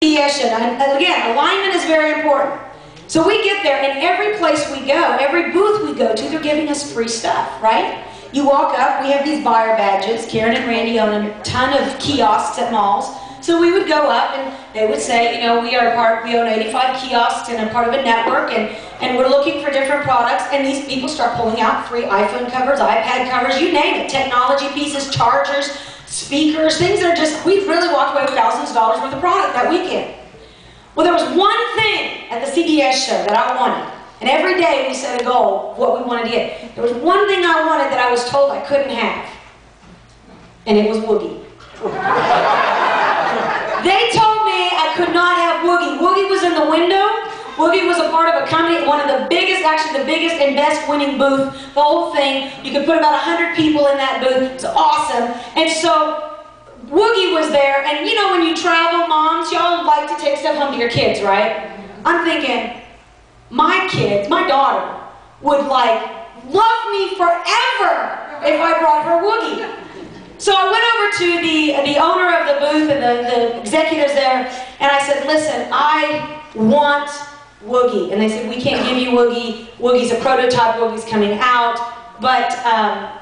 And again, alignment is very important. So we get there, and every place we go, every booth we go to, they're giving us free stuff, right? You walk up, we have these buyer badges. Karen and Randy own a ton of kiosks at malls. So we would go up and they would say, you know, we own 85 kiosks and are part of a network, and we're looking for different products, and these people start pulling out free iPhone covers, iPad covers, you name it, technology pieces, chargers, speakers, things that are just, we've really walked away with thousands of dollars worth of product that weekend. Well, there was one thing at the CBS show that I wanted, and every day we set a goal of what we wanted to get. There was one thing I wanted that I was told I couldn't have, and it was WOOGIE. They told me I could not have WOOGIE. WOOGIE was in the window. WOOGIE was a part of a company, one of the biggest, actually the biggest and best winning booth, the whole thing. You could put about 100 people in that booth. It's awesome. And so WOOGIE was there, and you know when you travel, moms, y'all like to take stuff home to your kids, right? I'm thinking, my kids, my daughter, would like love me forever if I brought her WOOGIE. So I went over to the owner of the booth and the executives there, and I said, listen, I want WOOGIE. And they said, we can't give you WOOGIE. WOOGIE's a prototype, WOOGIE's coming out. But,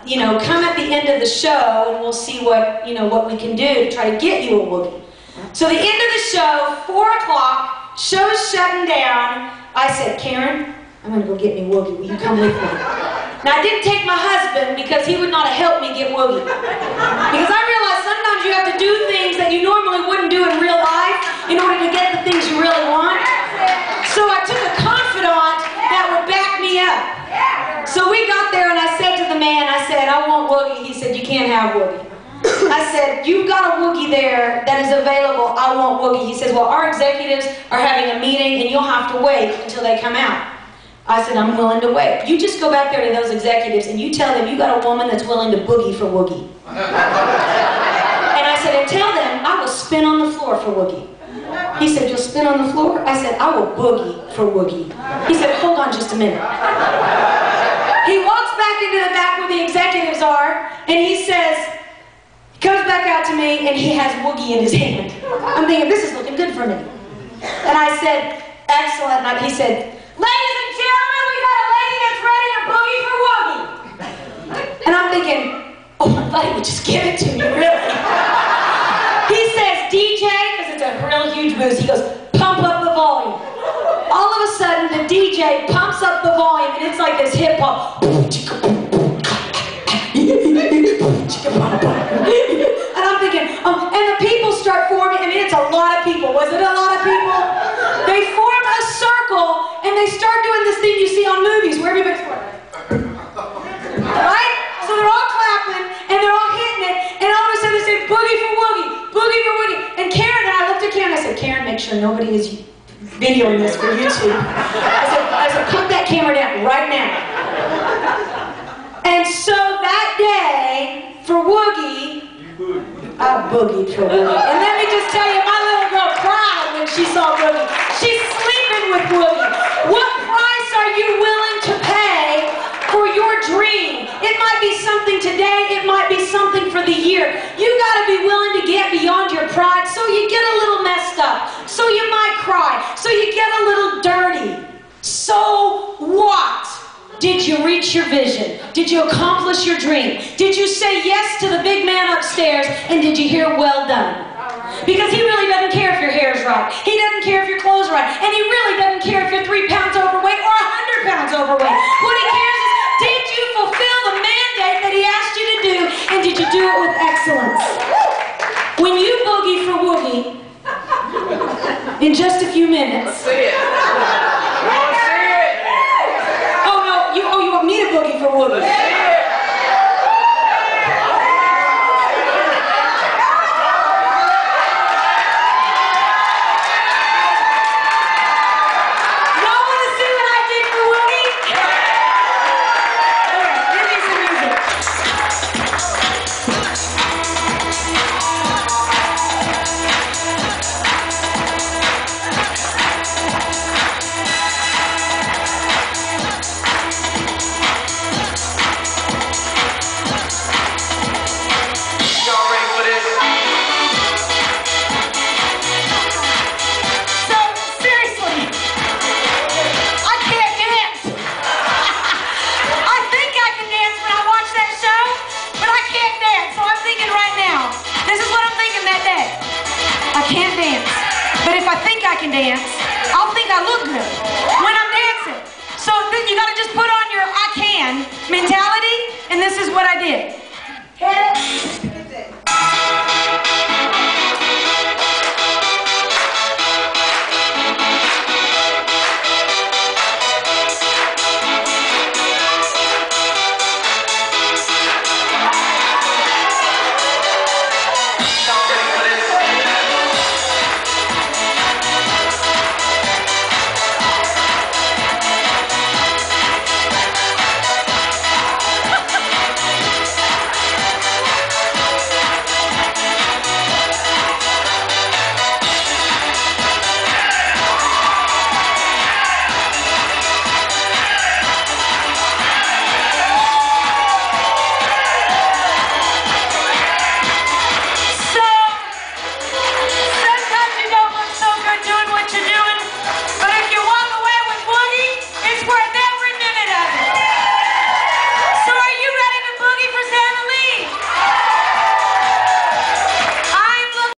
you know, come at the end of the show and we'll see what, you know, what we can do to try to get you a WOOGIE. So the end of the show, 4 o'clock, show's shutting down. I said, Karen, I'm going to go get me WOOGIE. Will you come with me? Now, I didn't take my husband because he would not have helped me get WOOGIE. Because I realized sometimes you have to do things that you normally wouldn't do in real life in order to get the things you really want. So I took a confidant that would back me up. So we got there and I said to the man, I said, I want WOOGIE. He said, you can't have WOOGIE. I said, you've got a WOOGIE there that is available. I want WOOGIE. He says, well, our executives are having a meeting and you'll have to wait until they come out. I said, I'm willing to wait. You just go back there to those executives and you tell them you got a woman that's willing to boogie for WOOGIE. And I said, and tell them I will spin on the floor for WOOGIE. He said, you'll spin on the floor? I said, I will boogie for WOOGIE. He said, hold on just a minute. He walks back into the back where the executives are, and he says, he comes back out to me, and he has WOOGIE in his hand. I'm thinking, this is looking good for me. And I said, excellent. And he said, ladies and gentlemen, we got a lady that's ready to boogie for WOOGIE. And I'm thinking, oh, I thought he would just give it to me, really. He says, DJ, because it's a real huge boost, he goes, pump up the volume. All of a sudden, the DJ pumps up the volume, and it's like this hip hop. And I'm thinking, and the people start forming. I mean, it's a lot of people. Was it a lot of people? They form a circle, and they start doing this thing you see on movies where everybody's going, right? So they're all clapping, and they're all hitting it, and all of a sudden they say, boogie for WOOGIE, boogie for WOOGIE. And Karen, and I looked at Karen, I said, Karen, make sure nobody is videoing this for YouTube. I said, cut that camera down right now. And so that day, for WOOGIE, I boogied for WOOGIE. And let me just tell you, my little girl cried when she saw WOOGIE. She's sleeping with WOOGIE. What price are you willing to pay for your dream? It might be something today, it might be something for the year. You gotta be willing to get beyond your pride, so you get a little messed up, so you might cry, so you get a little dirty. So what? Did you reach your vision? Did you accomplish your dream? Did you say yes to the big man upstairs, and did you hear well done? Because he really doesn't care if your hair is right. He doesn't care if your clothes are right. And he really doesn't care if you're 3 pounds overweight or 100 pounds overweight. What he cares is, did you fulfill the mandate that he asked you to do, and did you do it with excellence? When you boogie for WOOGIE, in just a few minutes. Oh no, you want me to boogie for WOOGIE? But if I think I can dance, I'll think I look good when I'm dancing. So then you gotta just put on your I can mentality, and this is what I did.